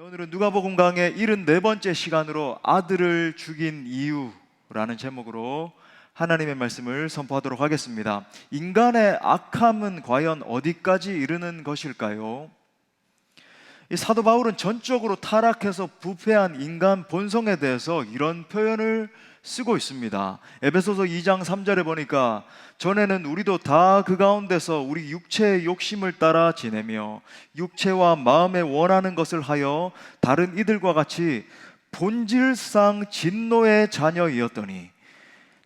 오늘은 누가복음 강의 74번째 시간으로 아들을 죽인 이유라는 제목으로 하나님의 말씀을 선포하도록 하겠습니다. 인간의 악함은 과연 어디까지 이르는 것일까요? 이 사도 바울은 전적으로 타락해서 부패한 인간 본성에 대해서 이런 표현을 쓰고 있습니다. 에베소서 2장 3절에 보니까 전에는 우리도 다 그 가운데서 우리 육체의 욕심을 따라 지내며 육체와 마음에 원하는 것을 하여 다른 이들과 같이 본질상 진노의 자녀이었더니,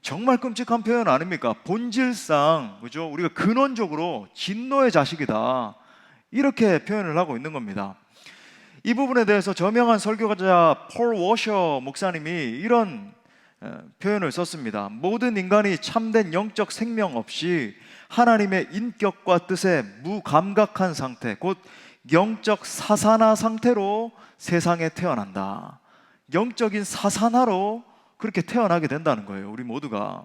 정말 끔찍한 표현 아닙니까? 본질상, 그죠? 우리가 근원적으로 진노의 자식이다, 이렇게 표현을 하고 있는 겁니다. 이 부분에 대해서 저명한 설교자 폴 워셔 목사님이 이런 표현을 썼습니다. 모든 인간이 참된 영적 생명 없이 하나님의 인격과 뜻에 무감각한 상태, 곧 영적 사산화 상태로 세상에 태어난다. 영적인 사산화로 그렇게 태어나게 된다는 거예요, 우리 모두가.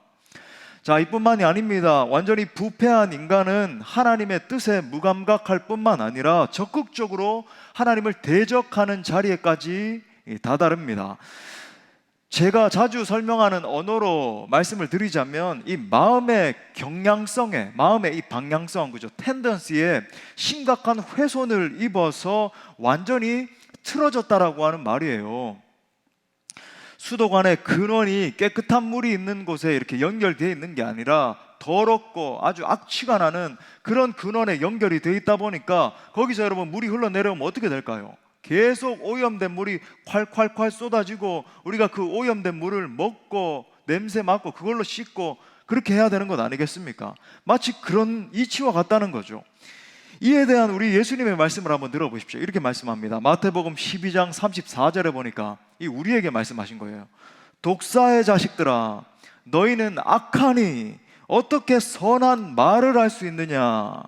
자, 이뿐만이 아닙니다. 완전히 부패한 인간은 하나님의 뜻에 무감각할 뿐만 아니라 적극적으로 하나님을 대적하는 자리에까지 다다릅니다. 제가 자주 설명하는 언어로 말씀을 드리자면 이 마음의 경향성에, 마음의 이 방향성, 그죠? 텐던시에 심각한 훼손을 입어서 완전히 틀어졌다라고 하는 말이에요. 수도관의 근원이 깨끗한 물이 있는 곳에 이렇게 연결되어 있는 게 아니라 더럽고 아주 악취가 나는 그런 근원에 연결이 되어 있다 보니까 거기서 여러분 물이 흘러내려오면 어떻게 될까요? 계속 오염된 물이 콸콸콸 쏟아지고 우리가 그 오염된 물을 먹고 냄새 맡고 그걸로 씻고 그렇게 해야 되는 것 아니겠습니까? 마치 그런 이치와 같다는 거죠. 이에 대한 우리 예수님의 말씀을 한번 들어보십시오. 이렇게 말씀합니다. 마태복음 12장 34절에 보니까 이 우리에게 말씀하신 거예요. 독사의 자식들아, 너희는 악하니 어떻게 선한 말을 할 수 있느냐.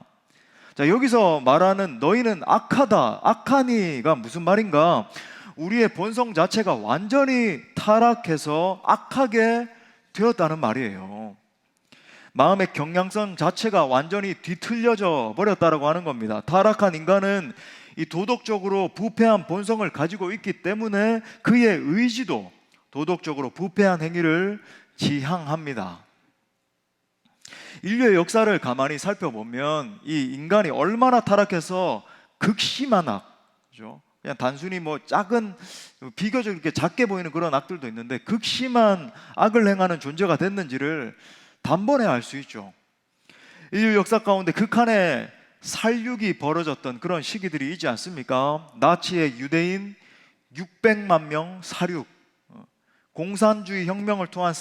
자, 여기서 말하는 너희는 악하다, 악하니가 무슨 말인가? 우리의 본성 자체가 완전히 타락해서 악하게 되었다는 말이에요. 마음의 경향성 자체가 완전히 뒤틀려져 버렸다라고 하는 겁니다. 타락한 인간은 이 도덕적으로 부패한 본성을 가지고 있기 때문에 그의 의지도 도덕적으로 부패한 행위를 지향합니다. 인류의 역사를 가만히 살펴보면 이 인간이 얼마나 타락해서 극심한 악, 그죠? 그냥 단순히 뭐 작은, 비교적 이렇게 작게 보이는 그런 악들도 있는데 극심한 악을 행하는 존재가 됐는지를 단번에 알 수 있죠. 인류 역사 가운데 극한의 살육이 벌어졌던 그런 시기들이 있지 않습니까? 나치의 유대인 600만 명 살육, 공산주의 혁명을 통한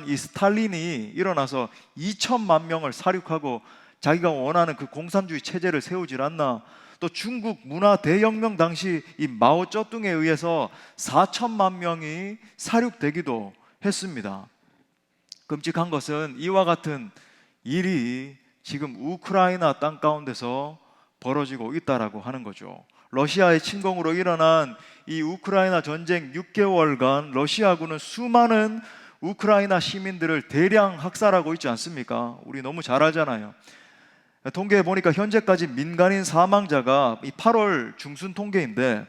이 스탈린이 일어나서 2천만 명을 살육하고 자기가 원하는 그 공산주의 체제를 세우질 않나. 또 중국 문화 대혁명 당시 이 마오쩌둥에 의해서 4천만 명이 살육되기도 했습니다. 끔찍한 것은 이와 같은 일이 지금 우크라이나 땅 가운데서 벌어지고 있다라고 하는 거죠. 러시아의 침공으로 일어난 이 우크라이나 전쟁 6개월간 러시아군은 수많은 우크라이나 시민들을 대량 학살하고 있지 않습니까? 우리 너무 잘 알잖아요. 통계에 보니까 현재까지 민간인 사망자가 이 8월 중순 통계인데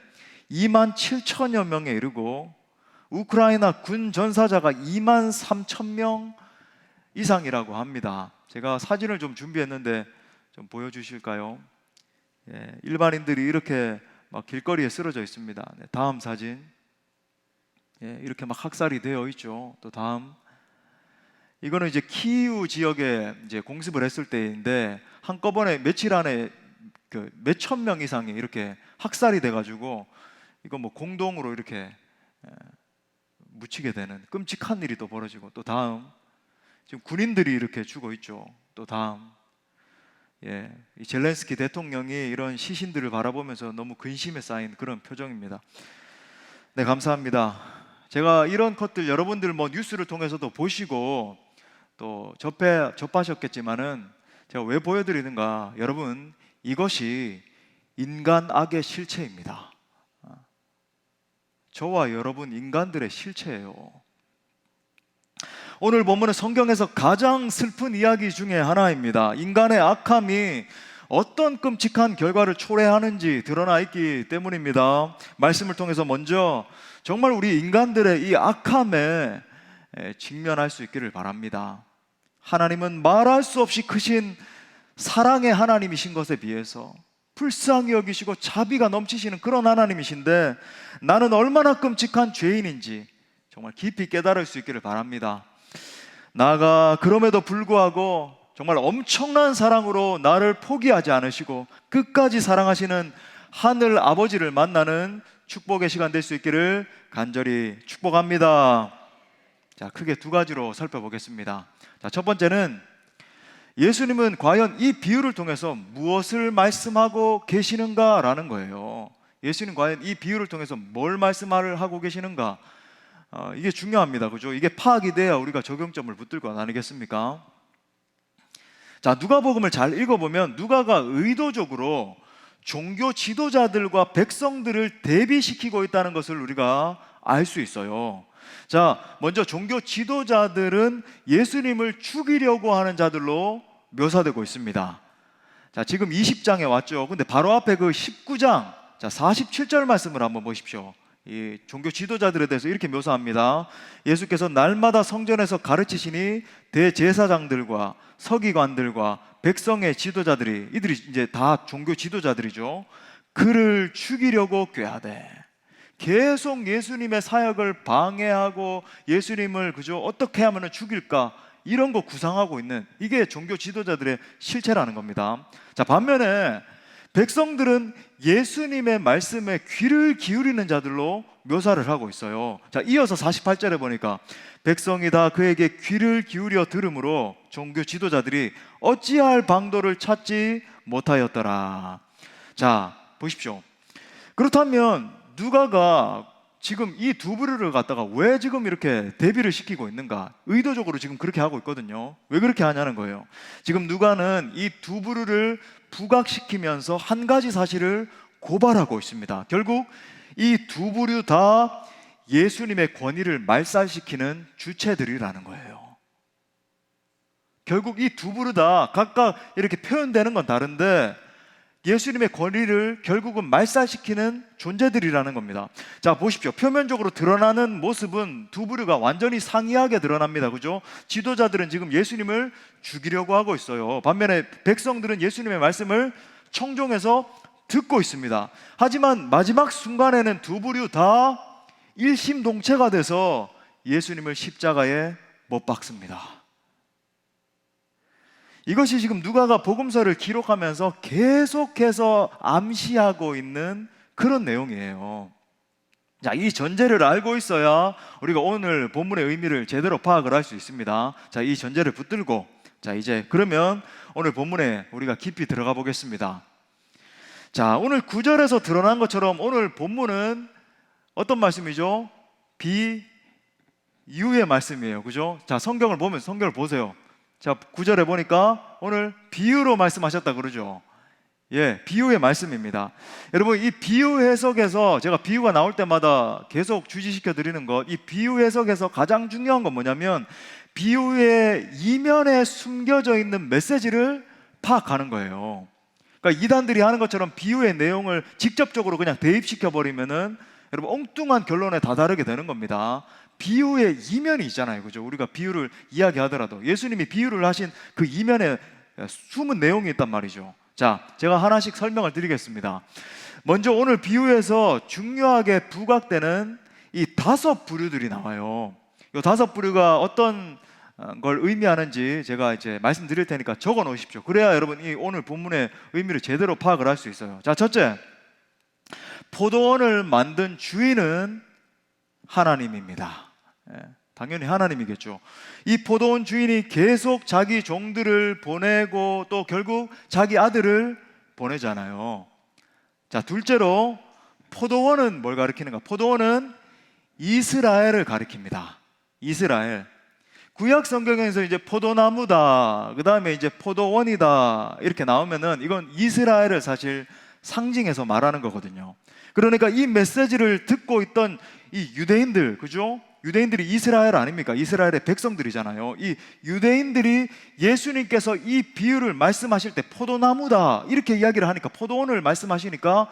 2만 7천여 명에 이르고 우크라이나 군 전사자가 2만 3천 명 이상이라고 합니다. 제가 사진을 좀 준비했는데 좀 보여주실까요? 예, 일반인들이 이렇게 막 길거리에 쓰러져 있습니다. 네, 다음 사진. 예, 이렇게 막 학살이 되어 있죠. 또 다음. 이거는 이제 키이우 지역에 이제 공습을 했을 때인데 한꺼번에 며칠 안에 그 몇천 명 이상이 이렇게 학살이 돼가지고 이거 뭐 공동으로 이렇게 묻히게 되는 끔찍한 일이 또 벌어지고, 또 다음. 지금 군인들이 이렇게 죽어 있죠. 또 다음. 예, 이 젤렌스키 대통령이 이런 시신들을 바라보면서 너무 근심에 쌓인 그런 표정입니다. 네, 감사합니다. 제가 이런 것들 여러분들 뭐 뉴스를 통해서도 보시고 또 접하셨겠지만은 제가 왜 보여드리는가? 여러분, 이것이 인간 악의 실체입니다. 저와 여러분 인간들의 실체예요. 오늘 본문은 성경에서 가장 슬픈 이야기 중에 하나입니다. 인간의 악함이 어떤 끔찍한 결과를 초래하는지 드러나 있기 때문입니다. 말씀을 통해서 먼저 정말 우리 인간들의 이 악함에 직면할 수 있기를 바랍니다. 하나님은 말할 수 없이 크신 사랑의 하나님이신 것에 비해서 불쌍히 여기시고 자비가 넘치시는 그런 하나님이신데, 나는 얼마나 끔찍한 죄인인지 정말 깊이 깨달을 수 있기를 바랍니다. 나아가 그럼에도 불구하고 정말 엄청난 사랑으로 나를 포기하지 않으시고 끝까지 사랑하시는 하늘 아버지를 만나는 축복의 시간 될 수 있기를 간절히 축복합니다. 자, 크게 두 가지로 살펴보겠습니다. 자, 첫 번째는 예수님은 과연 이 비유를 통해서 무엇을 말씀하고 계시는가라는 거예요. 예수님 과연 이 비유를 통해서 뭘 말씀을 하고 계시는가? 이게 중요합니다. 그죠? 이게 파악이 돼야 우리가 적용점을 붙들고 나뉘겠습니까? 자, 누가복음을 잘 읽어보면 누가가 의도적으로 종교 지도자들과 백성들을 대비시키고 있다는 것을 우리가 알 수 있어요. 자, 먼저 종교 지도자들은 예수님을 죽이려고 하는 자들로 묘사되고 있습니다. 자, 지금 20장에 왔죠. 근데 바로 앞에 그 19장, 자, 47절 말씀을 한번 보십시오. 이 종교 지도자들에 대해서 이렇게 묘사합니다. 예수께서 날마다 성전에서 가르치시니 대제사장들과 서기관들과 백성의 지도자들이, 이들이 이제 다 종교 지도자들이죠, 그를 죽이려고 꾀하되, 계속 예수님의 사역을 방해하고 예수님을 그저 어떻게 하면 죽일까, 이런 거 구상하고 있는, 이게 종교 지도자들의 실체라는 겁니다. 자, 반면에 백성들은 예수님의 말씀에 귀를 기울이는 자들로 묘사를 하고 있어요. 자, 이어서 48절에 보니까 백성이 다 그에게 귀를 기울여 들으므로 종교 지도자들이 어찌할 방도를 찾지 못하였더라. 자, 보십시오. 그렇다면 누가가 지금 이 두 부류를 갖다가 왜 지금 이렇게 대비를 시키고 있는가? 의도적으로 지금 그렇게 하고 있거든요. 왜 그렇게 하냐는 거예요. 지금 누가는 이 두 부류를 부각시키면서 한 가지 사실을 고발하고 있습니다. 결국 이 두 부류 다 예수님의 권위를 말살시키는 주체들이라는 거예요. 결국 이 두 부류 다 각각 이렇게 표현되는 건 다른데 예수님의 권위를 결국은 말살시키는 존재들이라는 겁니다. 자, 보십시오. 표면적으로 드러나는 모습은 두 부류가 완전히 상이하게 드러납니다. 그죠? 지도자들은 지금 예수님을 죽이려고 하고 있어요. 반면에 백성들은 예수님의 말씀을 청종해서 듣고 있습니다. 하지만 마지막 순간에는 두 부류 다 일심동체가 돼서 예수님을 십자가에 못 박습니다. 이것이 지금 누가가 복음서를 기록하면서 계속해서 암시하고 있는 그런 내용이에요. 자, 이 전제를 알고 있어야 우리가 오늘 본문의 의미를 제대로 파악을 할 수 있습니다. 자, 이 전제를 붙들고, 자, 이제 그러면 오늘 본문에 우리가 깊이 들어가 보겠습니다. 자, 오늘 9절에서 드러난 것처럼 오늘 본문은 어떤 말씀이죠? 비유의 말씀이에요. 그죠? 자, 성경을 보면, 성경을 보세요. 자, 9절에 보니까 오늘 비유로 말씀하셨다 그러죠. 예, 비유의 말씀입니다. 여러분, 이 비유 해석에서 제가 비유가 나올 때마다 계속 주지시켜 드리는 것, 이 비유 해석에서 가장 중요한 건 뭐냐면 비유의 이면에 숨겨져 있는 메시지를 파악하는 거예요. 그러니까 이단들이 하는 것처럼 비유의 내용을 직접적으로 그냥 대입시켜 버리면은 여러분 엉뚱한 결론에 다다르게 되는 겁니다. 비유의 이면이 있잖아요. 그죠? 우리가 비유를 이야기하더라도 예수님이 비유를 하신 그 이면에 숨은 내용이 있단 말이죠. 자, 제가 하나씩 설명을 드리겠습니다. 먼저 오늘 비유에서 중요하게 부각되는 이 5부류들이 나와요. 이 5부류가 어떤 걸 의미하는지 제가 이제 말씀드릴 테니까 적어 놓으십시오. 그래야 여러분 이 오늘 본문의 의미를 제대로 파악을 할 수 있어요. 자, 첫째, 포도원을 만든 주인은 하나님입니다. 당연히 하나님이겠죠. 이 포도원 주인이 계속 자기 종들을 보내고 또 결국 자기 아들을 보내잖아요. 자, 둘째로 포도원은 뭘 가리키는가? 포도원은 이스라엘을 가리킵니다. 이스라엘. 구약 성경에서 이제 포도나무다, 그 다음에 이제 포도원이다 이렇게 나오면은 이건 이스라엘을 사실 상징해서 말하는 거거든요. 그러니까 이 메시지를 듣고 있던 이 유대인들, 그죠? 유대인들이 이스라엘 아닙니까? 이스라엘의 백성들이잖아요. 이 유대인들이 예수님께서 이 비유를 말씀하실 때 포도나무다 이렇게 이야기를 하니까, 포도원을 말씀하시니까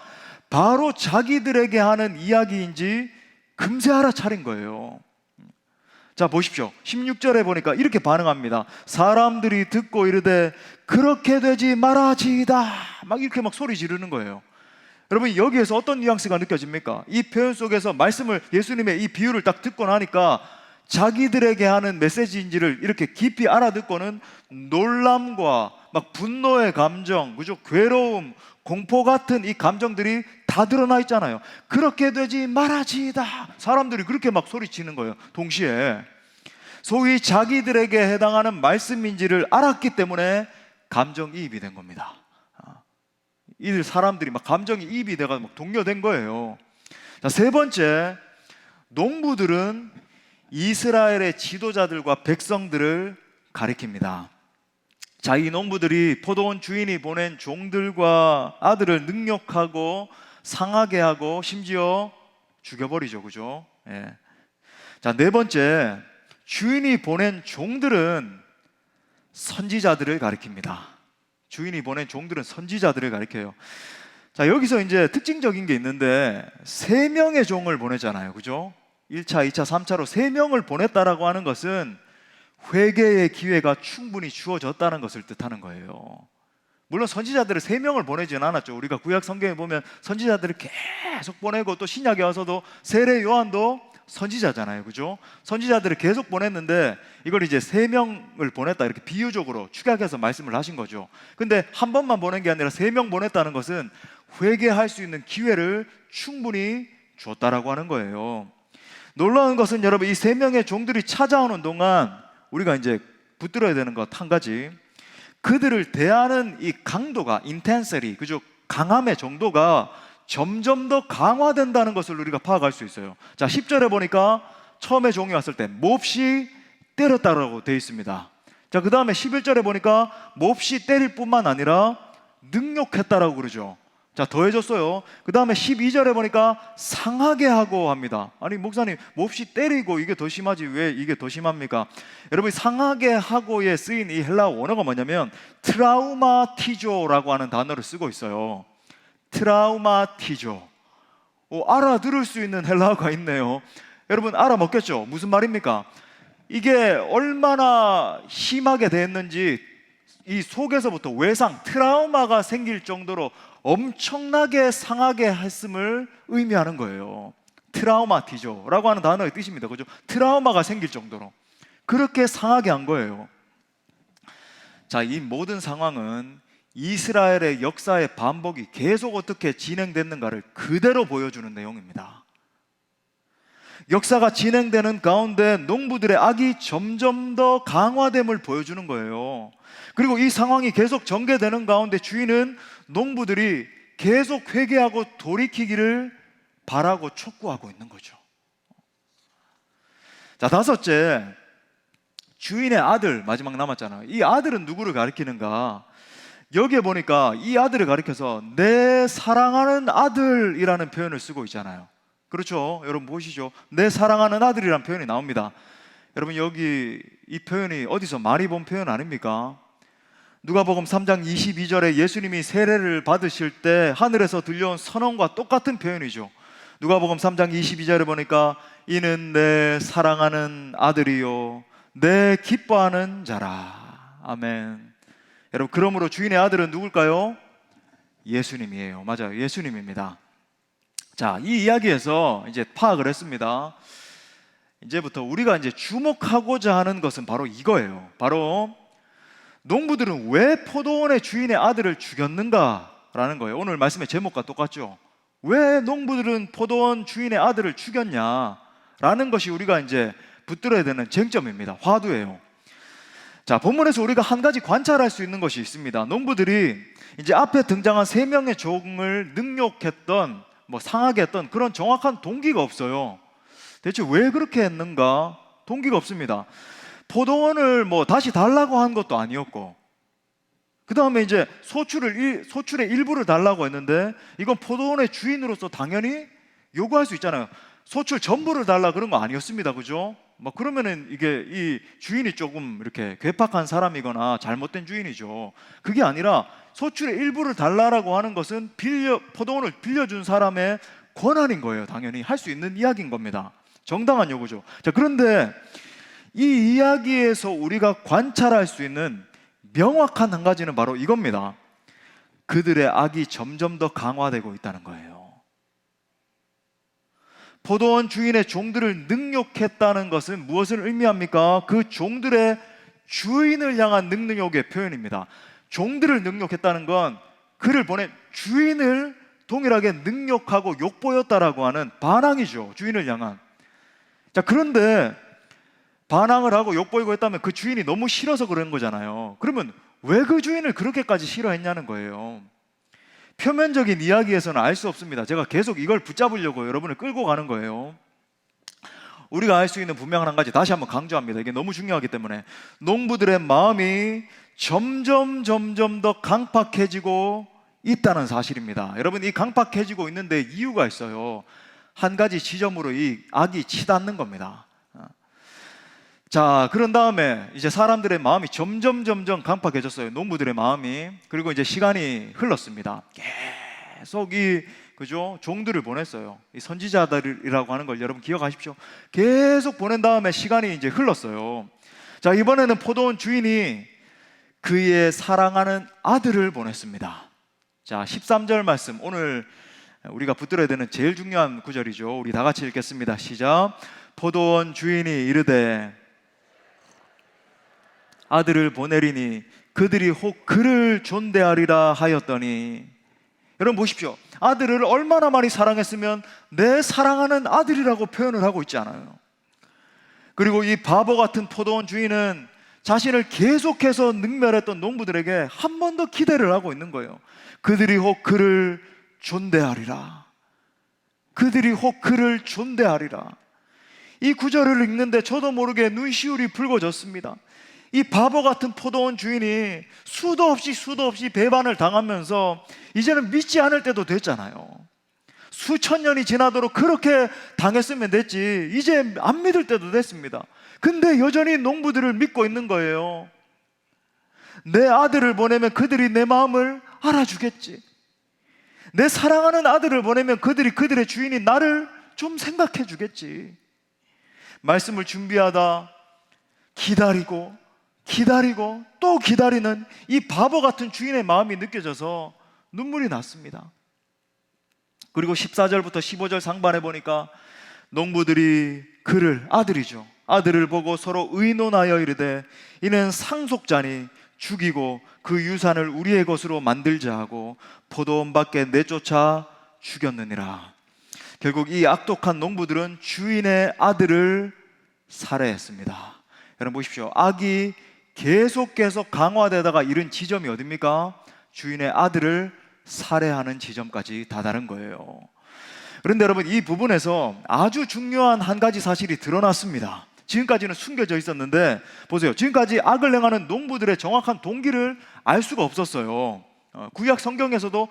바로 자기들에게 하는 이야기인지 금세 알아차린 거예요. 자, 보십시오. 16절에 보니까 이렇게 반응합니다. 사람들이 듣고 이르되 그렇게 되지 말아지이다, 막 이렇게 막 소리 지르는 거예요. 여러분, 여기에서 어떤 뉘앙스가 느껴집니까? 이 표현 속에서 말씀을, 예수님의 이 비유를 딱 듣고 나니까 자기들에게 하는 메시지인지를 이렇게 깊이 알아듣고는 놀람과 막 분노의 감정, 그죠? 괴로움, 공포 같은 이 감정들이 다 드러나 있잖아요. 그렇게 되지 말아지이다. 사람들이 그렇게 막 소리치는 거예요. 동시에 소위 자기들에게 해당하는 말씀인지를 알았기 때문에 감정이입이 된 겁니다. 이들 사람들이 막 감정이 입이 돼가 막 동요된 거예요. 자, 세 번째, 농부들은 이스라엘의 지도자들과 백성들을 가리킵니다. 자, 이 농부들이 포도원 주인이 보낸 종들과 아들을 능욕하고 상하게 하고 심지어 죽여버리죠, 그죠? 예. 자, 네 번째, 주인이 보낸 종들은 선지자들을 가리킵니다. 주인이 보낸 종들은 선지자들을 가리켜요. 자, 여기서 이제 특징적인 게 있는데, 3명의 종을 보내잖아요, 그죠? 1차, 2차, 3차로 3명을 보냈다라고 하는 것은 회개의 기회가 충분히 주어졌다는 것을 뜻하는 거예요. 물론 선지자들을 3명을 보내지는 않았죠. 우리가 구약 성경에 보면 선지자들을 계속 보내고, 또 신약에 와서도 세례 요한도 선지자잖아요, 그죠? 선지자들을 계속 보냈는데 이걸 이제 3명을 보냈다 이렇게 비유적으로 축약해서 말씀을 하신 거죠. 근데 한 번만 보낸 게 아니라 3명 보냈다는 것은 회개할 수 있는 기회를 충분히 줬다라고 하는 거예요. 놀라운 것은 여러분, 이 3명의 종들이 찾아오는 동안 우리가 이제 붙들어야 되는 것 한 가지, 그들을 대하는 이 강도가, 인텐서리, 그죠? 강함의 정도가 점점 더 강화된다는 것을 우리가 파악할 수 있어요. 자, 10절에 보니까 처음에 종이 왔을 때 몹시 때렸다라고 되어 있습니다. 자, 그 다음에 11절에 보니까 몹시 때릴 뿐만 아니라 능욕했다라고 그러죠. 자, 더해졌어요. 그 다음에 12절에 보니까 상하게 하고 합니다. 아니, 목사님, 몹시 때리고 이게 더 심하지 왜 이게 더 심합니까? 여러분, 상하게 하고에 쓰인 이 헬라어 원어가 뭐냐면 트라우마티조라고 하는 단어를 쓰고 있어요. 트라우마티조. 알아들을 수 있는 헬라어가 있네요. 여러분, 알아먹겠죠? 무슨 말입니까? 이게 얼마나 심하게 됐는지 이 속에서부터 외상, 트라우마가 생길 정도로 엄청나게 상하게 했음을 의미하는 거예요. 트라우마티조라고 하는 단어의 뜻입니다, 그죠? 트라우마가 생길 정도로 그렇게 상하게 한 거예요. 자, 이 모든 상황은 이스라엘의 역사의 반복이 계속 어떻게 진행됐는가를 그대로 보여주는 내용입니다. 역사가 진행되는 가운데 농부들의 악이 점점 더 강화됨을 보여주는 거예요. 그리고 이 상황이 계속 전개되는 가운데 주인은 농부들이 계속 회개하고 돌이키기를 바라고 촉구하고 있는 거죠. 자, 다섯째, 주인의 아들, 마지막 남았잖아요. 이 아들은 누구를 가리키는가? 여기에 보니까 이 아들을 가리켜서 내 사랑하는 아들이라는 표현을 쓰고 있잖아요. 그렇죠? 여러분 보시죠. 내 사랑하는 아들이라는 표현이 나옵니다. 여러분, 여기 이 표현이 어디서 많이 본 표현 아닙니까? 누가복음 3장 22절에 예수님이 세례를 받으실 때 하늘에서 들려온 선언과 똑같은 표현이죠. 누가복음 3장 22절에 보니까 이는 내 사랑하는 아들이요 내 기뻐하는 자라. 아멘. 여러분, 그러므로 주인의 아들은 누굴까요? 예수님이에요. 맞아요, 예수님입니다. 자, 이 이야기에서 이제 파악을 했습니다. 이제부터 우리가 이제 주목하고자 하는 것은 바로 이거예요. 바로 농부들은 왜 포도원의 주인의 아들을 죽였는가라는 거예요. 오늘 말씀의 제목과 똑같죠. 왜 농부들은 포도원 주인의 아들을 죽였냐라는 것이 우리가 이제 붙들어야 되는 쟁점입니다. 화두예요. 자, 본문에서 우리가 한 가지 관찰할 수 있는 것이 있습니다. 농부들이 이제 앞에 등장한 3명의 종을 능욕했던, 상하게 했던 그런 정확한 동기가 없어요. 대체 왜 그렇게 했는가? 동기가 없습니다. 포도원을 다시 달라고 한 것도 아니었고, 그 다음에 이제 소출의 일부를 달라고 했는데, 이건 포도원의 주인으로서 당연히 요구할 수 있잖아요. 소출 전부를 달라 그런 거 아니었습니다. 그죠? 막 그러면은 이게 이 주인이 조금 이렇게 괴팍한 사람이거나 잘못된 주인이죠. 그게 아니라 소출의 일부를 달라라고 하는 것은 포도원을 빌려준 사람의 권한인 거예요. 당연히 할 수 있는 이야기인 겁니다. 정당한 요구죠. 자, 그런데 이 이야기에서 우리가 관찰할 수 있는 명확한 한 가지는 바로 이겁니다. 그들의 악이 점점 더 강화되고 있다는 거예요. 포도원 주인의 종들을 능욕했다는 것은 무엇을 의미합니까? 그 종들의 주인을 향한 능욕의 표현입니다. 종들을 능욕했다는 건 그를 보낸 주인을 동일하게 능욕하고 욕보였다라고 하는 반항이죠. 주인을 향한. 자, 그런데 반항을 하고 욕보이고 했다면 그 주인이 너무 싫어서 그런 거잖아요. 그러면 왜 그 주인을 그렇게까지 싫어했냐는 거예요. 표면적인 이야기에서는 알 수 없습니다. 제가 계속 이걸 붙잡으려고 여러분을 끌고 가는 거예요. 우리가 알 수 있는 분명한 한 가지 다시 한번 강조합니다. 이게 너무 중요하기 때문에 농부들의 마음이 점점 더 강팍해지고 있다는 사실입니다. 여러분, 이 강팍해지고 있는데 이유가 있어요. 한 가지 지점으로 이 악이 치닫는 겁니다. 자, 그런 다음에 이제 사람들의 마음이 점점 강팍해졌어요. 농부들의 마음이. 그리고 이제 시간이 흘렀습니다. 계속 그죠? 종들을 보냈어요. 이 선지자들이라고 하는 걸 여러분 기억하십시오. 계속 보낸 다음에 시간이 이제 흘렀어요. 자, 이번에는 포도원 주인이 그의 사랑하는 아들을 보냈습니다. 자, 13절 말씀, 오늘 우리가 붙들어야 되는 제일 중요한 구절이죠. 우리 다 같이 읽겠습니다. 시작. 포도원 주인이 이르되 아들을 보내리니 그들이 혹 그를 존대하리라 하였더니, 여러분 보십시오. 아들을 얼마나 많이 사랑했으면 내 사랑하는 아들이라고 표현을 하고 있지 않아요. 그리고 이 바보 같은 포도원 주인은 자신을 계속해서 능멸했던 농부들에게 한 번 더 기대를 하고 있는 거예요. 그들이 혹 그를 존대하리라. 그들이 혹 그를 존대하리라. 이 구절을 읽는데 저도 모르게 눈시울이 붉어졌습니다. 이 바보 같은 포도원 주인이 수도 없이 배반을 당하면서 이제는 믿지 않을 때도 됐잖아요. 수천 년이 지나도록 그렇게 당했으면 됐지, 이제 안 믿을 때도 됐습니다. 근데 여전히 농부들을 믿고 있는 거예요. 내 아들을 보내면 그들이 내 마음을 알아주겠지. 내 사랑하는 아들을 보내면 그들의 주인이 나를 좀 생각해 주겠지. 말씀을 준비하다 기다리고 또 기다리는 이 바보 같은 주인의 마음이 느껴져서 눈물이 났습니다. 그리고 14절부터 15절 상반에 보니까 농부들이 아들을 보고 서로 의논하여 이르되 이는 상속자니 죽이고 그 유산을 우리의 것으로 만들자 하고 포도원 밖에 내쫓아 죽였느니라. 결국 이 악독한 농부들은 주인의 아들을 살해했습니다. 여러분 보십시오. 악이 계속 강화되다가 이른 지점이 어딥니까? 주인의 아들을 살해하는 지점까지 다다른 거예요. 그런데 여러분, 이 부분에서 아주 중요한 한 가지 사실이 드러났습니다. 지금까지는 숨겨져 있었는데 보세요. 지금까지 악을 행하는 농부들의 정확한 동기를 알 수가 없었어요. 구약 성경에서도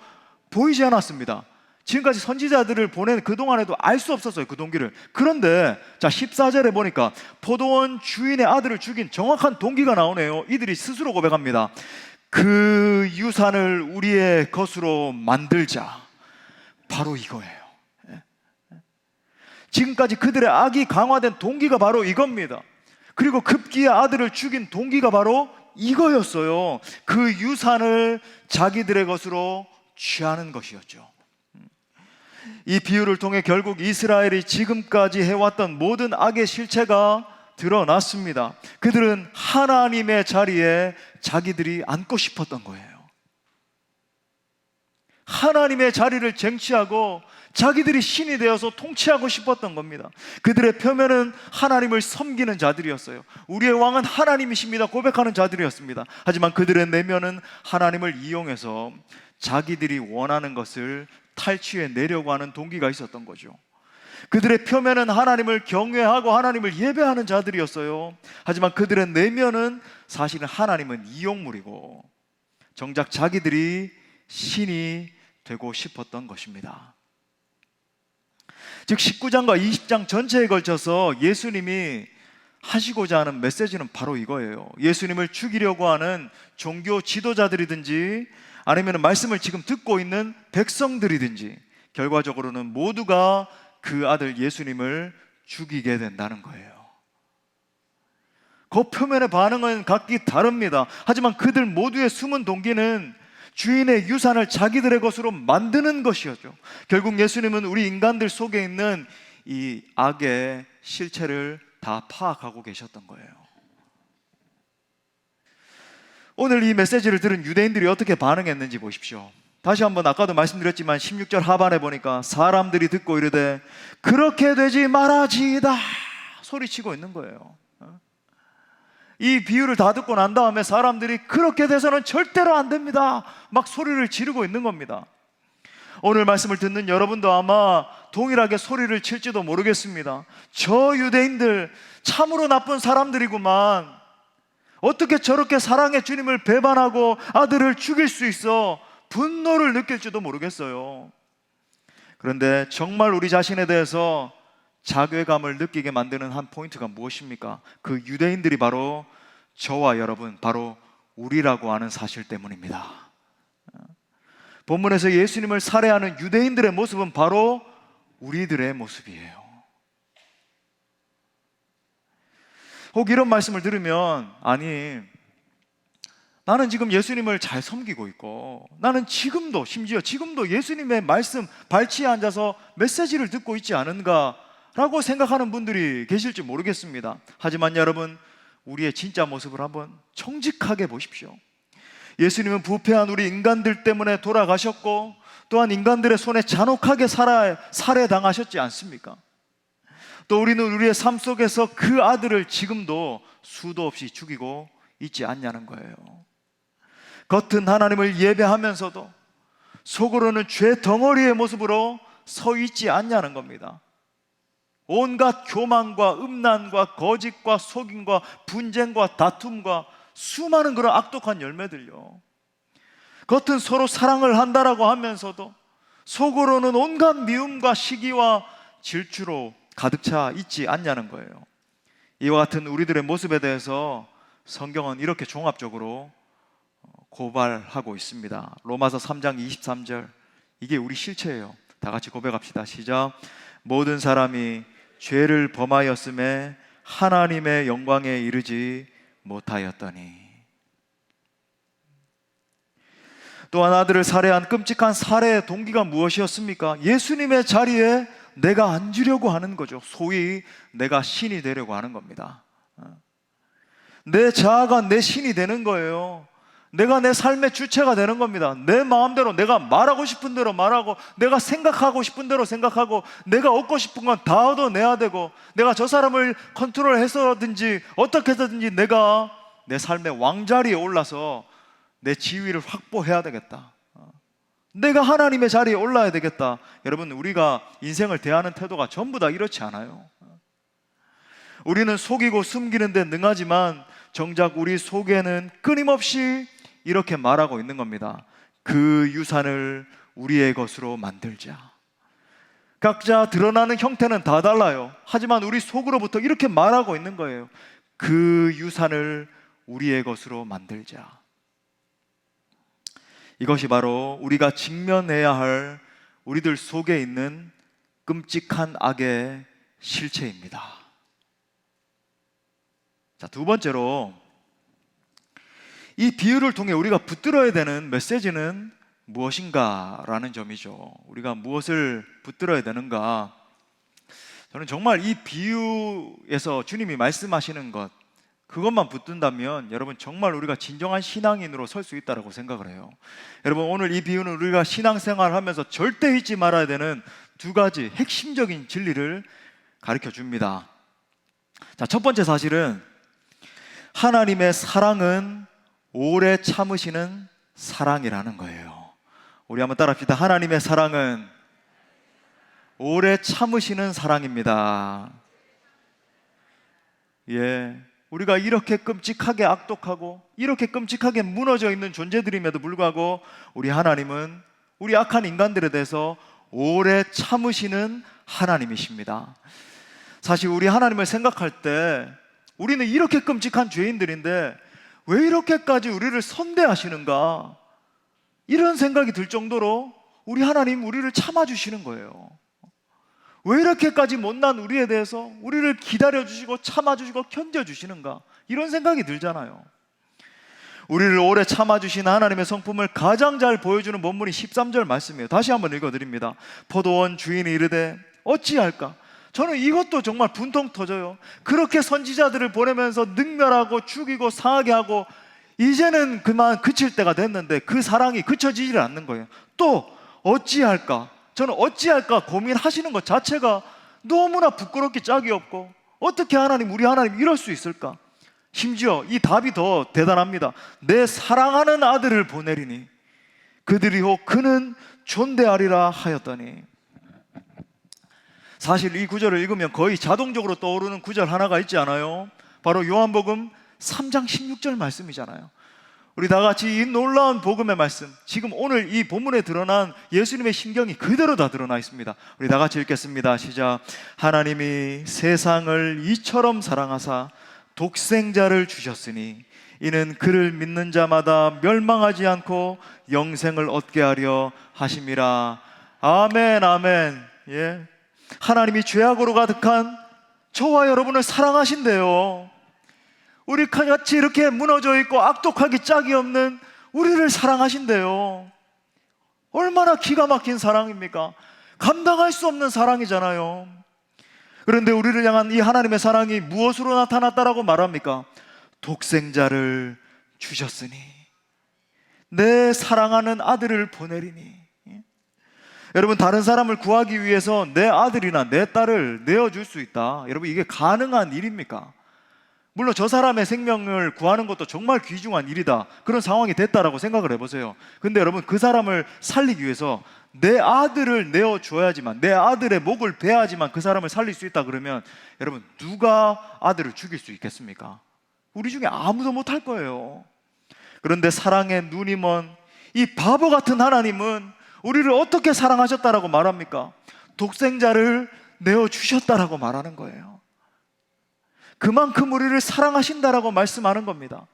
보이지 않았습니다. 지금까지 선지자들을 보낸 그동안에도 알 수 없었어요, 그 동기를. 그런데 자, 14절에 보니까 포도원 주인의 아들을 죽인 정확한 동기가 나오네요. 이들이 스스로 고백합니다. 그 유산을 우리의 것으로 만들자. 바로 이거예요. 지금까지 그들의 악이 강화된 동기가 바로 이겁니다. 그리고 급기야 아들을 죽인 동기가 바로 이거였어요. 그 유산을 자기들의 것으로 취하는 것이었죠. 이 비유를 통해 결국 이스라엘이 지금까지 해왔던 모든 악의 실체가 드러났습니다. 그들은 하나님의 자리에 자기들이 앉고 싶었던 거예요. 하나님의 자리를 쟁취하고 자기들이 신이 되어서 통치하고 싶었던 겁니다. 그들의 표면은 하나님을 섬기는 자들이었어요. 우리의 왕은 하나님이십니다 고백하는 자들이었습니다. 하지만 그들의 내면은 하나님을 이용해서 자기들이 원하는 것을 탈취해 내려고 하는 동기가 있었던 거죠. 그들의 표면은 하나님을 경외하고 하나님을 예배하는 자들이었어요. 하지만 그들의 내면은 사실은 하나님은 이용물이고 정작 자기들이 신이 되고 싶었던 것입니다. 즉 19장과 20장 전체에 걸쳐서 예수님이 하시고자 하는 메시지는 바로 이거예요. 예수님을 죽이려고 하는 종교 지도자들이든지 아니면 말씀을 지금 듣고 있는 백성들이든지 결과적으로는 모두가 그 아들 예수님을 죽이게 된다는 거예요. 겉표면의 반응은 각기 다릅니다. 하지만 그들 모두의 숨은 동기는 주인의 유산을 자기들의 것으로 만드는 것이었죠. 결국 예수님은 우리 인간들 속에 있는 이 악의 실체를 다 파악하고 계셨던 거예요. 오늘 이 메시지를 들은 유대인들이 어떻게 반응했는지 보십시오. 다시 한번 아까도 말씀드렸지만 16절 하반에 보니까 사람들이 듣고 이르되 그렇게 되지 말아지이다 소리치고 있는 거예요. 이 비유를 다 듣고 난 다음에 사람들이 그렇게 돼서는 절대로 안 됩니다 막 소리를 지르고 있는 겁니다. 오늘 말씀을 듣는 여러분도 아마 동일하게 소리를 칠지도 모르겠습니다. 저 유대인들 참으로 나쁜 사람들이구만, 어떻게 저렇게 사랑의 주님을 배반하고 아들을 죽일 수 있어, 분노를 느낄지도 모르겠어요. 그런데 정말 우리 자신에 대해서 자괴감을 느끼게 만드는 한 포인트가 무엇입니까? 그 유대인들이 바로 저와 여러분, 바로 우리라고 하는 사실 때문입니다. 본문에서 예수님을 살해하는 유대인들의 모습은 바로 우리들의 모습이에요. 혹 이런 말씀을 들으면, 아니 나는 지금 예수님을 잘 섬기고 있고 나는 지금도, 심지어 지금도 예수님의 말씀 발치에 앉아서 메시지를 듣고 있지 않은가 라고 생각하는 분들이 계실지 모르겠습니다. 하지만 여러분, 우리의 진짜 모습을 한번 정직하게 보십시오. 예수님은 부패한 우리 인간들 때문에 돌아가셨고 또한 인간들의 손에 잔혹하게 살해당하셨지 않습니까? 또 우리는 우리의 삶 속에서 그 아들을 지금도 수도 없이 죽이고 있지 않냐는 거예요. 겉은 하나님을 예배하면서도 속으로는 죄 덩어리의 모습으로 서 있지 않냐는 겁니다. 온갖 교만과 음란과 거짓과 속임과 분쟁과 다툼과 수많은 그런 악독한 열매들요, 겉은 서로 사랑을 한다라고 하면서도 속으로는 온갖 미움과 시기와 질투로 가득 차 있지 않냐는 거예요. 이와 같은 우리들의 모습에 대해서 성경은 이렇게 종합적으로 고발하고 있습니다. 로마서 3장 23절, 이게 우리 실체예요. 다 같이 고백합시다. 시작. 모든 사람이 죄를 범하였음에 하나님의 영광에 이르지 못하였더니. 또한 아들을 살해한 끔찍한 살해의 동기가 무엇이었습니까? 예수님의 자리에 내가 앉으려고 하는 거죠. 소위 내가 신이 되려고 하는 겁니다. 내 자아가 내 신이 되는 거예요. 내가 내 삶의 주체가 되는 겁니다. 내 마음대로 내가 말하고 싶은 대로 말하고, 내가 생각하고 싶은 대로 생각하고, 내가 얻고 싶은 건 다 얻어내야 되고, 내가 저 사람을 컨트롤해서든지 어떻게 해서든지 내가 내 삶의 왕자리에 올라서 내 지위를 확보해야 되겠다. 내가 하나님의 자리에 올라야 되겠다. 여러분, 우리가 인생을 대하는 태도가 전부 다 이렇지 않아요. 우리는 속이고 숨기는 데 능하지만 정작 우리 속에는 끊임없이 이렇게 말하고 있는 겁니다. 그 유산을 우리의 것으로 만들자. 각자 드러나는 형태는 다 달라요. 하지만 우리 속으로부터 이렇게 말하고 있는 거예요. 그 유산을 우리의 것으로 만들자. 이것이 바로 우리가 직면해야 할 우리들 속에 있는 끔찍한 악의 실체입니다. 자, 두 번째로 이 비유를 통해 우리가 붙들어야 되는 메시지는 무엇인가라는 점이죠. 우리가 무엇을 붙들어야 되는가? 저는 정말 이 비유에서 주님이 말씀하시는 것, 그것만 붙든다면 여러분 정말 우리가 진정한 신앙인으로 설 수 있다고 생각을 해요. 여러분, 오늘 이 비유는 우리가 신앙생활을 하면서 절대 잊지 말아야 되는 두 가지 핵심적인 진리를 가르쳐 줍니다. 자, 첫 번째 사실은 하나님의 사랑은 오래 참으시는 사랑이라는 거예요. 우리 한번 따라합시다. 하나님의 사랑은 오래 참으시는 사랑입니다. 예, 우리가 이렇게 끔찍하게 악독하고 이렇게 끔찍하게 무너져 있는 존재들임에도 불구하고 우리 하나님은 우리 악한 인간들에 대해서 오래 참으시는 하나님이십니다. 사실 우리 하나님을 생각할 때 우리는 이렇게 끔찍한 죄인들인데 왜 이렇게까지 우리를 선대하시는가, 이런 생각이 들 정도로 우리 하나님 우리를 참아주시는 거예요. 왜 이렇게까지 못난 우리에 대해서 우리를 기다려주시고 참아주시고 견뎌주시는가, 이런 생각이 들잖아요. 우리를 오래 참아주신 하나님의 성품을 가장 잘 보여주는 본문이 13절 말씀이에요. 다시 한번 읽어드립니다. 포도원 주인이 이르되 어찌할까? 저는 이것도 정말 분통 터져요. 그렇게 선지자들을 보내면서 능멸하고 죽이고 상하게 하고 이제는 그만 그칠 때가 됐는데 그 사랑이 그쳐지질 않는 거예요. 또 어찌할까? 저는 어찌할까 고민하시는 것 자체가 너무나 부끄럽게 짝이 없고, 어떻게 하나님, 우리 하나님 이럴 수 있을까? 심지어 이 답이 더 대단합니다. 내 사랑하는 아들을 보내리니 그들이 혹 그는 존대하리라 하였더니. 사실 이 구절을 읽으면 거의 자동적으로 떠오르는 구절 하나가 있지 않아요? 바로 요한복음 3장 16절 말씀이잖아요. 우리 다 같이 이 놀라운 복음의 말씀, 지금 오늘 이 본문에 드러난 예수님의 심경이 그대로 다 드러나 있습니다. 우리 다 같이 읽겠습니다. 시작. 하나님이 세상을 이처럼 사랑하사 독생자를 주셨으니 이는 그를 믿는 자마다 멸망하지 않고 영생을 얻게 하려 하심이라. 아멘, 아멘. 예. 하나님이 죄악으로 가득한 저와 여러분을 사랑하신대요. 우리 같이 이렇게 무너져 있고 악독하기 짝이 없는 우리를 사랑하신대요. 얼마나 기가 막힌 사랑입니까? 감당할 수 없는 사랑이잖아요. 그런데 우리를 향한 이 하나님의 사랑이 무엇으로 나타났다라고 말합니까? 독생자를 주셨으니, 내 사랑하는 아들을 보내리니. 여러분, 다른 사람을 구하기 위해서 내 아들이나 내 딸을 내어줄 수 있다, 여러분, 이게 가능한 일입니까? 물론 저 사람의 생명을 구하는 것도 정말 귀중한 일이다, 그런 상황이 됐다라고 생각을 해보세요. 근데 여러분, 그 사람을 살리기 위해서 내 아들을 내어줘야지만, 내 아들의 목을 베야지만 그 사람을 살릴 수 있다 그러면 여러분, 누가 아들을 죽일 수 있겠습니까? 우리 중에 아무도 못할 거예요. 그런데 사랑의 눈이 먼 이 바보 같은 하나님은 우리를 어떻게 사랑하셨다라고 말합니까? 독생자를 내어주셨다라고 말하는 거예요. 그만큼 우리를 사랑하신다라고 말씀하는 겁니다.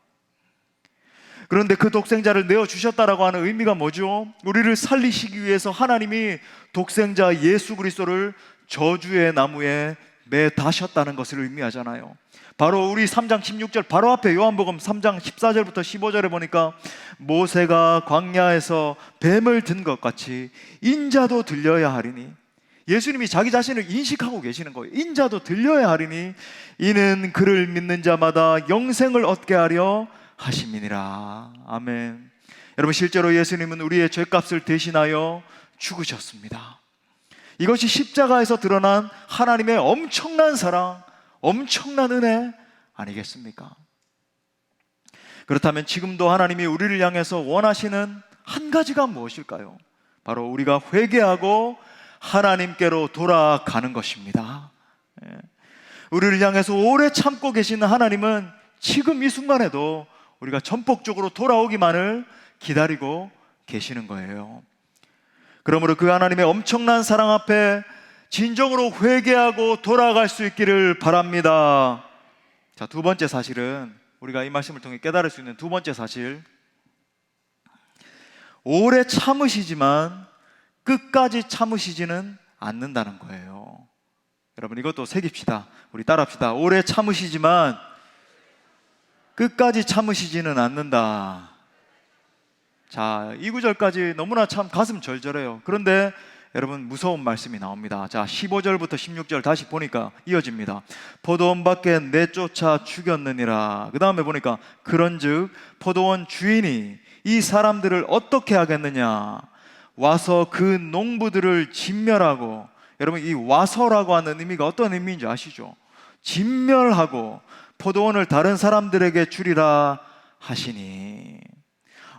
그런데 그 독생자를 내어주셨다라고 하는 의미가 뭐죠? 우리를 살리시기 위해서 하나님이 독생자 예수 그리스도를 저주의 나무에 매다셨다는 것을 의미하잖아요. 바로 우리 3장 16절 바로 앞에 요한복음 3장 14절부터 15절에 보니까 모세가 광야에서 뱀을 든 것 같이 인자도 들려야 하리니, 예수님이 자기 자신을 인식하고 계시는 거예요. 인자도 들려야 하리니 이는 그를 믿는 자마다 영생을 얻게 하려 하심이니라. 아멘. 여러분, 실제로 예수님은 우리의 죄값을 대신하여 죽으셨습니다. 이것이 십자가에서 드러난 하나님의 엄청난 사랑, 엄청난 은혜 아니겠습니까? 그렇다면 지금도 하나님이 우리를 향해서 원하시는 한 가지가 무엇일까요? 바로 우리가 회개하고 하나님께로 돌아가는 것입니다. 우리를 향해서 오래 참고 계시는 하나님은 지금 이 순간에도 우리가 전폭적으로 돌아오기만을 기다리고 계시는 거예요. 그러므로 그 하나님의 엄청난 사랑 앞에 진정으로 회개하고 돌아갈 수 있기를 바랍니다. 자, 두 번째 사실은, 우리가 이 말씀을 통해 깨달을 수 있는 두 번째 사실, 오래 참으시지만 끝까지 참으시지는 않는다는 거예요. 여러분, 이것도 새깁시다. 우리 따라합시다. 오래 참으시지만 끝까지 참으시지는 않는다. 자, 이 구절까지 너무나 참 가슴 절절해요. 그런데 여러분, 무서운 말씀이 나옵니다. 자, 15절부터 16절 다시 보니까 이어집니다. 포도원 밖에 내쫓아 죽였느니라. 그 다음에 보니까 그런즉 포도원 주인이 이 사람들을 어떻게 하겠느냐, 와서 그 농부들을 진멸하고. 여러분, 이 와서라고 하는 의미가 어떤 의미인지 아시죠? 진멸하고 포도원을 다른 사람들에게 주리라 하시니.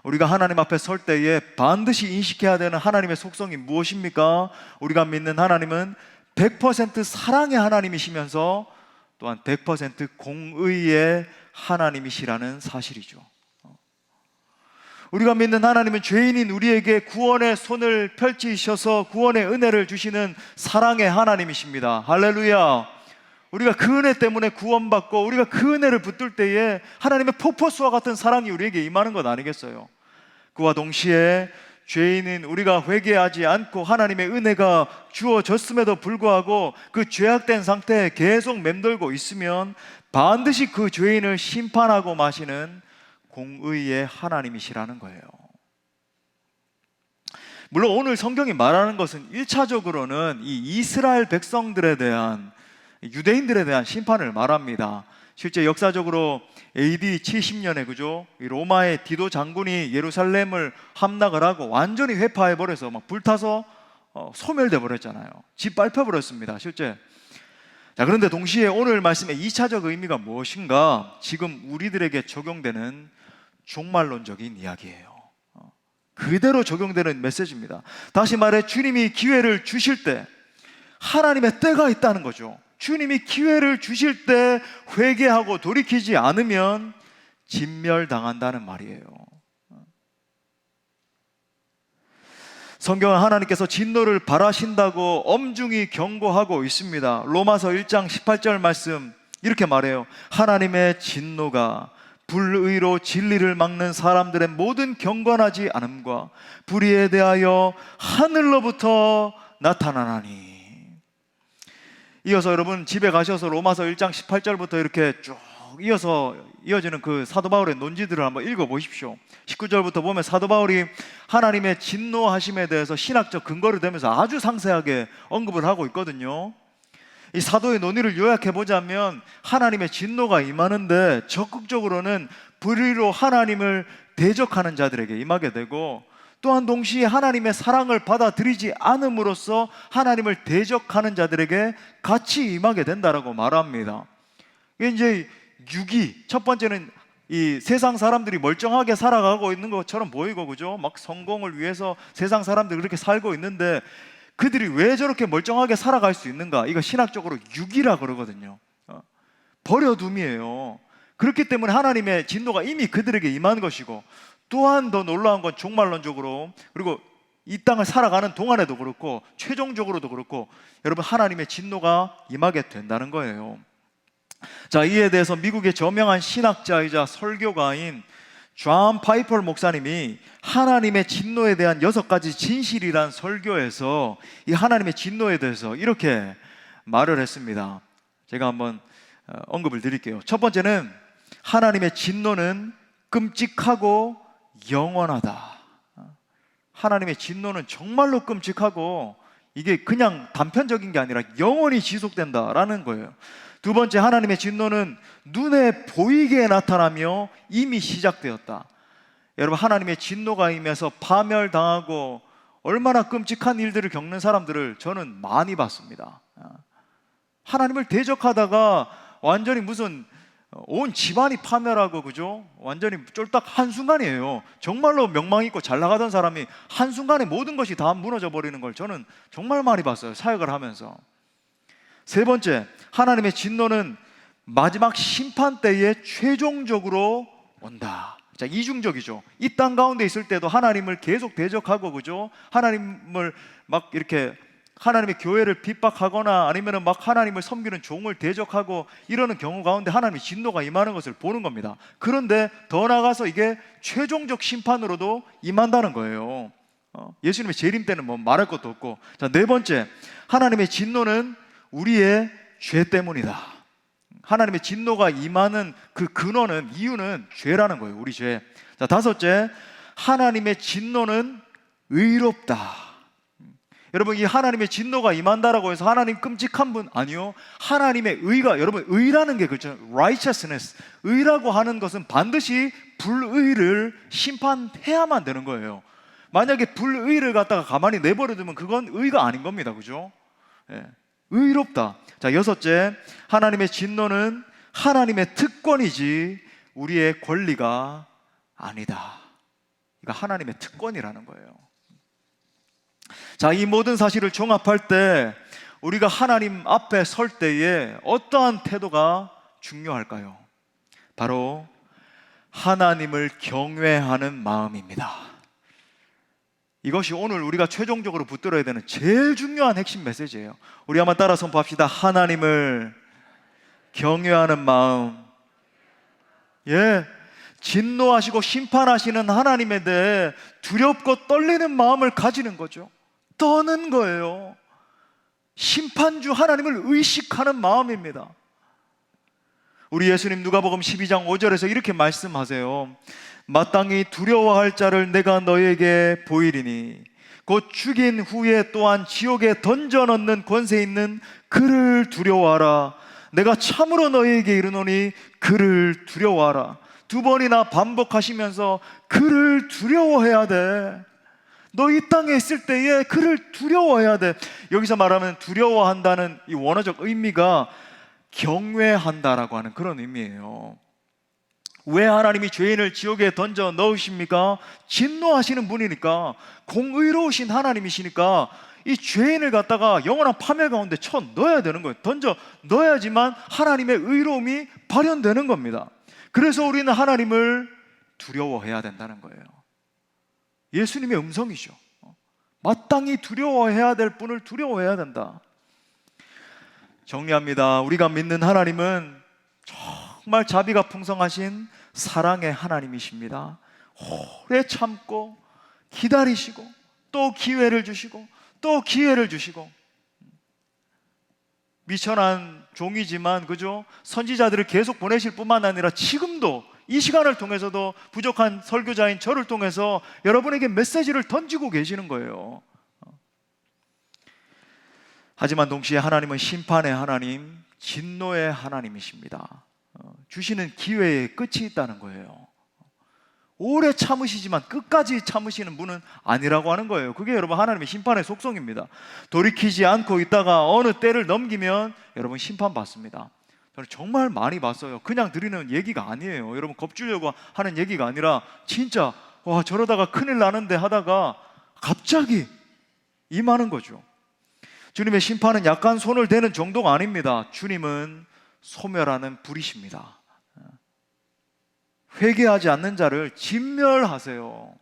우리가 하나님 앞에 설 때에 반드시 인식해야 되는 하나님의 속성이 무엇입니까? 우리가 믿는 하나님은 100% 사랑의 하나님이시면서 또한 100% 공의의 하나님이시라는 사실이죠. 우리가 믿는 하나님은 죄인인 우리에게 구원의 손을 펼치셔서 구원의 은혜를 주시는 사랑의 하나님이십니다. 할렐루야. 우리가 그 은혜 때문에 구원받고 우리가 그 은혜를 붙들 때에 하나님의 폭포수와 같은 사랑이 우리에게 임하는 것 아니겠어요? 그와 동시에 죄인인 우리가 회개하지 않고 하나님의 은혜가 주어졌음에도 불구하고 그 죄악된 상태에 계속 맴돌고 있으면 반드시 그 죄인을 심판하고 마시는 공의의 하나님이시라는 거예요. 물론 오늘 성경이 말하는 것은 1차적으로는 이 이스라엘 백성들에 대한, 유대인들에 대한 심판을 말합니다. 실제 역사적으로 AD 70년에 그죠? 이 로마의 디도 장군이 예루살렘을 함락을 하고 완전히 회파해 버려서 막 불타서 소멸돼 버렸잖아요. 짓밟혀 버렸습니다. 실제. 자, 그런데 동시에 오늘 말씀의 2차적 의미가 무엇인가? 지금 우리들에게 적용되는 종말론적인 이야기예요. 그대로 적용되는 메시지입니다. 다시 말해 주님이 기회를 주실 때 하나님의 때가 있다는 거죠. 주님이 기회를 주실 때 회개하고 돌이키지 않으면 진멸당한다는 말이에요. 성경은 하나님께서 진노를 바라신다고 엄중히 경고하고 있습니다. 로마서 1장 18절 말씀 이렇게 말해요. 하나님의 진노가 불의로 진리를 막는 사람들의 모든 경건하지 않음과 불의에 대하여 하늘로부터 나타나나니. 이어서 여러분 집에 가셔서 로마서 1장 18절부터 이렇게 쭉 이어지는 그 사도 바울의 논지들을 한번 읽어보십시오. 19절부터 보면 사도 바울이 하나님의 진노하심에 대해서 신학적 근거를 대면서 아주 상세하게 언급을 하고 있거든요. 이 사도의 논의를 요약해보자면 하나님의 진노가 임하는데 적극적으로는 불의로 하나님을 대적하는 자들에게 임하게 되고, 또한 동시에 하나님의 사랑을 받아들이지 않음으로써 하나님을 대적하는 자들에게 같이 임하게 된다라고 말합니다. 이게 이제 유기, 첫 번째는 이 세상 사람들이 멀쩡하게 살아가고 있는 것처럼 보이고, 그죠? 막 성공을 위해서 세상 사람들이 그렇게 살고 있는데 그들이 왜 저렇게 멀쩡하게 살아갈 수 있는가? 이거 신학적으로 유기라 그러거든요. 버려둠이에요. 그렇기 때문에 하나님의 진노가 이미 그들에게 임한 것이고, 또한 더 놀라운 건 종말론적으로, 그리고 이 땅을 살아가는 동안에도 그렇고 최종적으로도 그렇고 여러분 하나님의 진노가 임하게 된다는 거예요. 자, 이에 대해서 미국의 저명한 신학자이자 설교가인 존 파이퍼 목사님이 하나님의 진노에 대한 6가지 진실이란 설교에서 이 하나님의 진노에 대해서 이렇게 말을 했습니다. 제가 한번 언급을 드릴게요. 첫 번째는 하나님의 진노는 끔찍하고 영원하다. 하나님의 진노는 정말로 끔찍하고 이게 그냥 단편적인 게 아니라 영원히 지속된다라는 거예요. 두 번째, 하나님의 진노는 눈에 보이게 나타나며 이미 시작되었다. 여러분, 하나님의 진노가 임해서 파멸당하고 얼마나 끔찍한 일들을 겪는 사람들을 저는 많이 봤습니다. 하나님을 대적하다가 완전히 무슨 온 집안이 파멸하고, 그죠? 완전히 쫄딱 한순간이에요. 정말로 명망 있고 잘 나가던 사람이 한순간에 모든 것이 다 무너져 버리는 걸 저는 정말 많이 봤어요, 사역을 하면서. 세 번째, 하나님의 진노는 마지막 심판 때에 최종적으로 온다. 자, 이중적이죠. 이 땅 가운데 있을 때도 하나님을 계속 대적하고, 그죠? 하나님을 막 이렇게 하나님의 교회를 핍박하거나 아니면 막 하나님을 섬기는 종을 대적하고 이러는 경우 가운데 하나님의 진노가 임하는 것을 보는 겁니다. 그런데 더 나아가서 이게 최종적 심판으로도 임한다는 거예요. 예수님의 재림 때는 뭐 말할 것도 없고. 자, 네 번째, 하나님의 진노는 우리의 죄 때문이다. 하나님의 진노가 임하는 그 근원은, 이유는 죄라는 거예요. 우리 죄. 자, 다섯째, 하나님의 진노는 의롭다. 여러분, 이 하나님의 진노가 임한다라고 해서 하나님 끔찍한 분 아니요. 하나님의 의가, 여러분 의라는 게 그렇죠. righteousness, 의라고 하는 것은 반드시 불의를 심판해야만 되는 거예요. 만약에 불의를 갖다가 가만히 내버려 두면 그건 의가 아닌 겁니다. 그죠? 예. 의롭다. 자, 여섯째, 하나님의 진노는 하나님의 특권이지 우리의 권리가 아니다. 이거 하나님의 특권이라는 거예요. 자, 이 모든 사실을 종합할 때 우리가 하나님 앞에 설 때에 어떠한 태도가 중요할까요? 바로 하나님을 경외하는 마음입니다. 이것이 오늘 우리가 최종적으로 붙들어야 되는 제일 중요한 핵심 메시지예요. 우리 한번 따라 선포합시다. 하나님을 경외하는 마음. 예, 진노하시고 심판하시는 하나님에 대해 두렵고 떨리는 마음을 가지는 거죠. 떠는 거예요. 심판주 하나님을 의식하는 마음입니다. 우리 예수님 누가복음 12장 5절에서 이렇게 말씀하세요. 마땅히 두려워할 자를 내가 너에게 보이리니 곧 죽인 후에 또한 지옥에 던져 넣는 권세 있는 그를 두려워하라. 내가 참으로 너에게 이르노니 그를 두려워하라. 두 번이나 반복하시면서 그를 두려워해야 돼. 너 이 땅에 있을 때에 그를 두려워해야 돼. 여기서 말하면 두려워한다는 이 원어적 의미가 경외한다라고 하는 그런 의미예요. 왜 하나님이 죄인을 지옥에 던져 넣으십니까? 진노하시는 분이니까, 공의로우신 하나님이시니까 이 죄인을 갖다가 영원한 파멸 가운데 쳐 넣어야 되는 거예요. 던져 넣어야지만 하나님의 의로움이 발현되는 겁니다. 그래서 우리는 하나님을 두려워해야 된다는 거예요. 예수님의 음성이죠. 마땅히 두려워해야 될 분을 두려워해야 된다. 정리합니다. 우리가 믿는 하나님은 정말 자비가 풍성하신 사랑의 하나님이십니다. 오래 참고 기다리시고 또 기회를 주시고 또 기회를 주시고, 미천한 종이지만 그죠? 선지자들을 계속 보내실 뿐만 아니라 지금도 이 시간을 통해서도 부족한 설교자인 저를 통해서 여러분에게 메시지를 던지고 계시는 거예요. 하지만 동시에 하나님은 심판의 하나님, 진노의 하나님이십니다. 주시는 기회에 끝이 있다는 거예요. 오래 참으시지만 끝까지 참으시는 분은 아니라고 하는 거예요. 그게 여러분 하나님의 심판의 속성입니다. 돌이키지 않고 있다가 어느 때를 넘기면 여러분 심판받습니다. 저는 정말 많이 봤어요. 그냥 드리는 얘기가 아니에요. 여러분 겁주려고 하는 얘기가 아니라 진짜 와 저러다가 큰일 나는데 하다가 갑자기 임하는 거죠. 주님의 심판은 약간 손을 대는 정도가 아닙니다. 주님은 소멸하는 불이십니다. 회개하지 않는 자를 진멸하세요.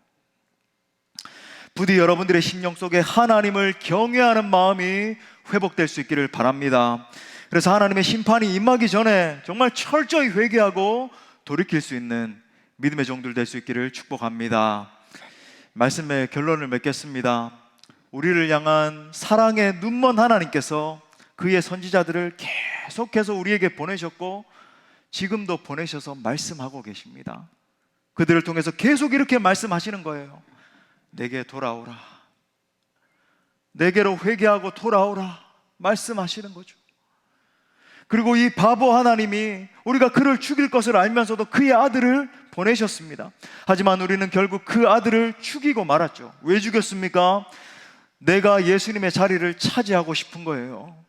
부디 여러분들의 심령 속에 하나님을 경외하는 마음이 회복될 수 있기를 바랍니다. 그래서 하나님의 심판이 임하기 전에 정말 철저히 회개하고 돌이킬 수 있는 믿음의 종들 될 수 있기를 축복합니다. 말씀의 결론을 맺겠습니다. 우리를 향한 사랑의 눈먼 하나님께서 그의 선지자들을 계속해서 우리에게 보내셨고 지금도 보내셔서 말씀하고 계십니다. 그들을 통해서 계속 이렇게 말씀하시는 거예요. 내게 돌아오라. 내게로 회개하고 돌아오라. 말씀하시는 거죠. 그리고 이 바보 하나님이 우리가 그를 죽일 것을 알면서도 그의 아들을 보내셨습니다. 하지만 우리는 결국 그 아들을 죽이고 말았죠. 왜 죽였습니까? 내가 예수님의 자리를 차지하고 싶은 거예요.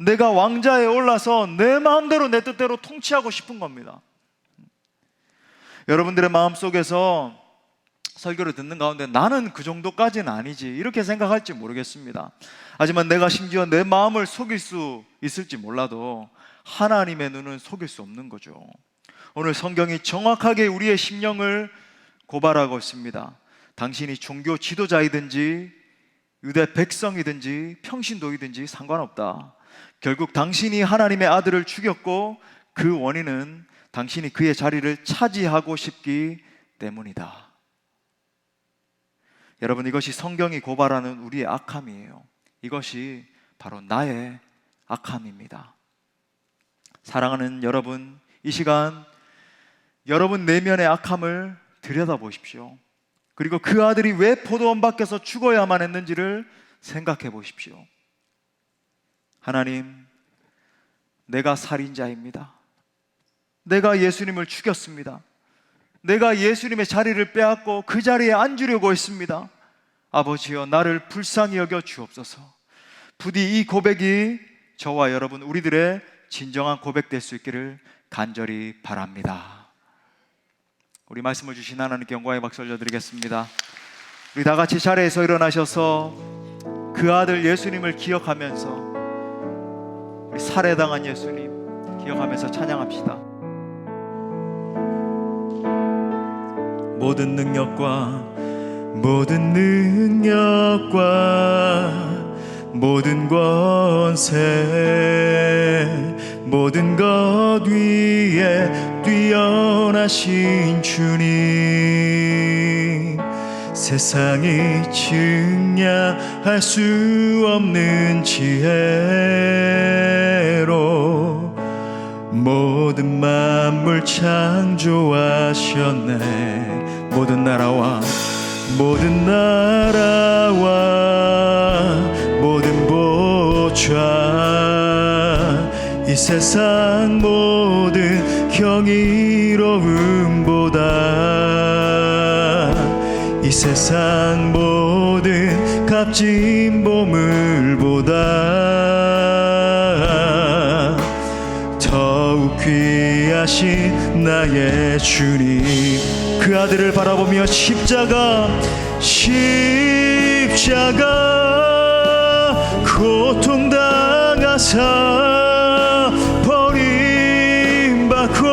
내가 왕자에 올라서 내 마음대로 내 뜻대로 통치하고 싶은 겁니다. 여러분들의 마음속에서 설교를 듣는 가운데 나는 그 정도까지는 아니지 이렇게 생각할지 모르겠습니다. 하지만 내가 심지어 내 마음을 속일 수 있을지 몰라도 하나님의 눈은 속일 수 없는 거죠. 오늘 성경이 정확하게 우리의 심령을 고발하고 있습니다. 당신이 종교 지도자이든지 유대 백성이든지 평신도이든지 상관없다. 결국 당신이 하나님의 아들을 죽였고 그 원인은 당신이 그의 자리를 차지하고 싶기 때문이다. 여러분, 이것이 성경이 고발하는 우리의 악함이에요. 이것이 바로 나의 악함입니다. 사랑하는 여러분, 이 시간 여러분 내면의 악함을 들여다보십시오. 그리고 그 아들이 왜 포도원 밖에서 죽어야만 했는지를 생각해 보십시오. 하나님, 내가 살인자입니다. 내가 예수님을 죽였습니다. 내가 예수님의 자리를 빼앗고 그 자리에 앉으려고 했습니다. 아버지여, 나를 불쌍히 여겨 주옵소서. 부디 이 고백이 저와 여러분 우리들의 진정한 고백 될 수 있기를 간절히 바랍니다. 우리 말씀을 주신 하나님께 영광의 박수 올려드리겠습니다. 우리 다 같이 자리에서 일어나셔서 그 아들 예수님을 기억하면서 우리 살해당한 예수님 기억하면서 찬양합시다. 모든 능력과 모든 권세, 모든 것 위에 뛰어나신 주님, 세상이 증량할 수 없는 지혜로 모든 만물 창조하셨네. 모든 나라와 모든 보좌, 이 세상 모든 경이로움보다, 이 세상 모든 값진 보물보다 더욱 귀하신 나의 주님, 그 아들을 바라보며 십자가 고통당하사 버림받고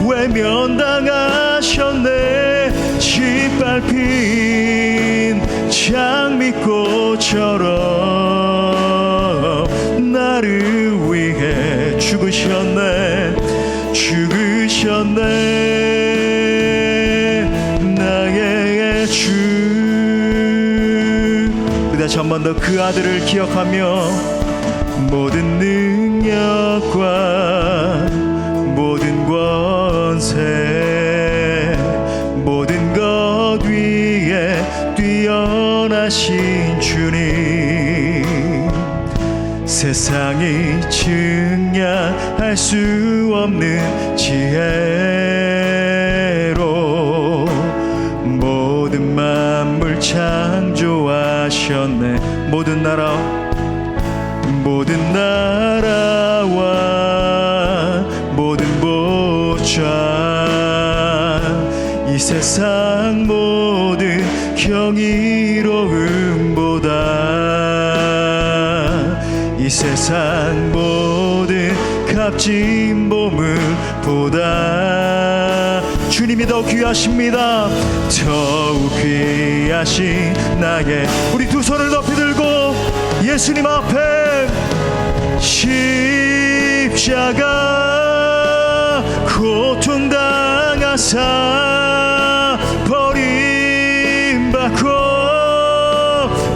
외면당하셨네. 짓밟힌 장미꽃처럼 나를 위해 죽으셨네. 나의 주. 다시 한 번 더 그 아들을 기억하며 모든 능력과 모든 권세, 모든 것 위에 뛰어나신 주님, 세상이 증량할 수 없는 지혜로 모든 만물 창조하셨네. 모든 나라와 모든 보좌, 이 세상 모든 경이로움보다, 이 세상 모든 값진 보물보다 주님이 더 귀하십니다. 더욱 귀하신 나의, 우리 두 손을 높이 들고 예수님 앞에 십자가 고통당하사 버림받고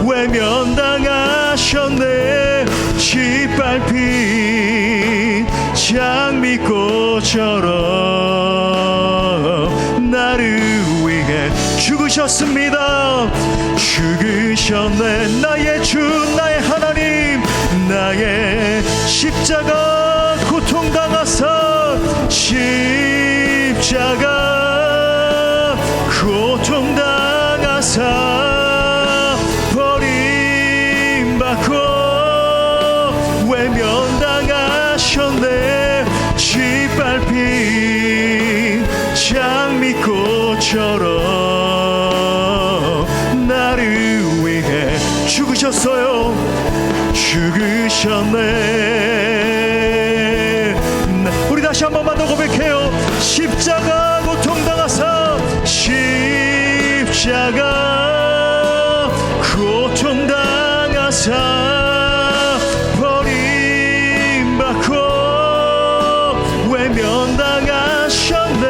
외면당하셨네. 짓밟힌 장미꽃처럼 나를 위해 죽으셨습니다. 죽으셨네. 나의 주, 나의 하나님, 나의 십자가 고통당하사, 십자가 고통당하사 버림받고 외면당하셨네. 짓밟힌 장미꽃처럼 나를 위해 죽으셨어요. 죽으셨네. 우리 다시 한 번만 더 고백해요. 십자가 고통당하사, 십자가 고통당하사 버림받고 외면당하셨네.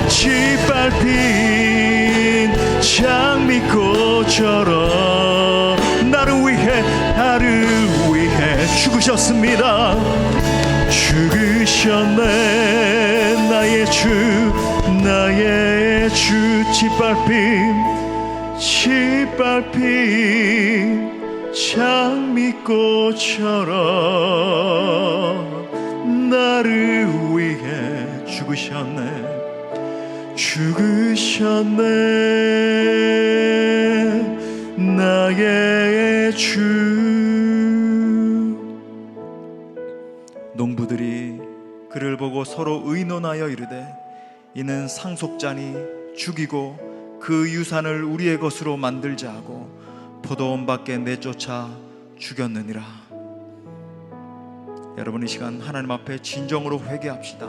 짓밟힌 장미꽃처럼 나를 위해 죽으셨습니다. 죽으셨네. 나의 주, 짓밟힌 장미꽃처럼 나를 위해 죽으셨네. 나의 주. 농부들이 그를 보고 서로 의논하여 이르되, 이는 상속자니 죽이고 그 유산을 우리의 것으로 만들자 하고 포도원 밖에 내쫓아 죽였느니라. 여러분, 이 시간 하나님 앞에 진정으로 회개합시다.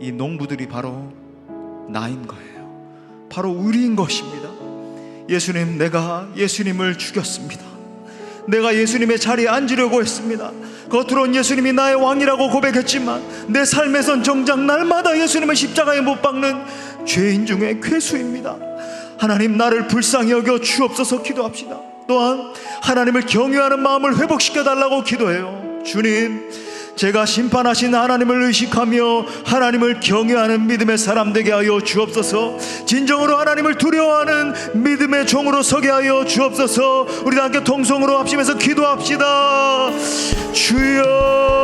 이 농부들이 바로 나인 거예요. 바로 우리인 것입니다. 예수님, 내가 예수님을 죽였습니다. 내가 예수님의 자리에 앉으려고 했습니다. 겉으론 예수님이 나의 왕이라고 고백했지만 내 삶에선 정작 날마다 예수님을 십자가에 못 박는 죄인 중에 괴수입니다. 하나님, 나를 불쌍히 여겨 주옵소서 기도합시다. 또한 하나님을 경외하는 마음을 회복시켜 달라고 기도해요. 주님, 제가 심판하신 하나님을 의식하며 하나님을 경외하는 믿음의 사람 되게 하여 주옵소서. 진정으로 하나님을 두려워하는 믿음의 종으로 서게 하여 주옵소서. 우리 다 함께 통성으로 합심해서 기도합시다. 주여,